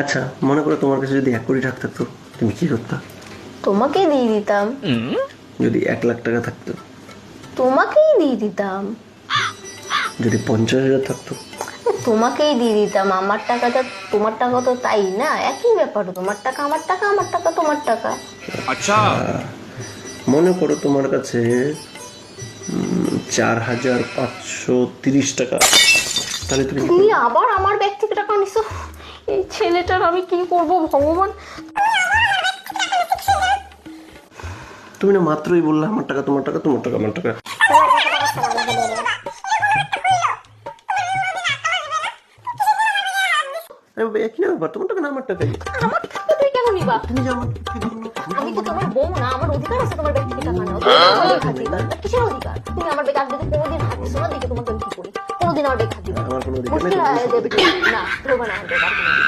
আচ্ছা, মনে করো তোমার কাছে যদি 1 কোটি টাকা থাকতো, তুমি কি করতা? তোমাকেই দিয়ে দিতাম। যদি 1 লাখ টাকা থাকতো? তোমাকেই দিয়ে দিতাম। যদি 50,000 থাকতো? তোমাকেই দিয়ে দিতাম। আমার টাকাটা তোমার টাকা তো তাই না, একই ব্যাপার। তোমার টাকা আমার টাকা, আমার টাকা তোমার টাকা। अच्छा মনে করো তোমার কাছে 4,530 টাকা, তাহলে তুমি কি তুমি করবে? আবার আমার ব্যাগ থেকে টাকা নিছো। এই ছেলেটার আমি কি করব ভগবান। তুমি না মাত্রই বললে আমার টাকা তোমার টাকা, তোমার টাকা আমার টাকা। আরে বাবা, একই না ব্যাপার, তোমার টাকা না আমার টাকাই। আমার টাকা তুই কেন নিবা? তুমি যে আমার থেকে দিলে, আমি তো তোমার বউ না, আমার অধিকার আছে তোমার ব্যাগ থেকে টাকা নেওয়া। তুমি আমার ব্যাগ হাত দিবা না। কিসের অধিকার? তুমি আমার ব্যাগ আজ যদি কোনোদিন হাত দিছো না, দেখে তোমাকে আমি কি করি। কোনোদিন আমার ব্যাগ হাত দিবা না। আমার কোনো অধিকার নেই, মুশকিল তোমার হয়ে যাবে। না, দেবো না আমার ব্যাগ আর কোনোদিন।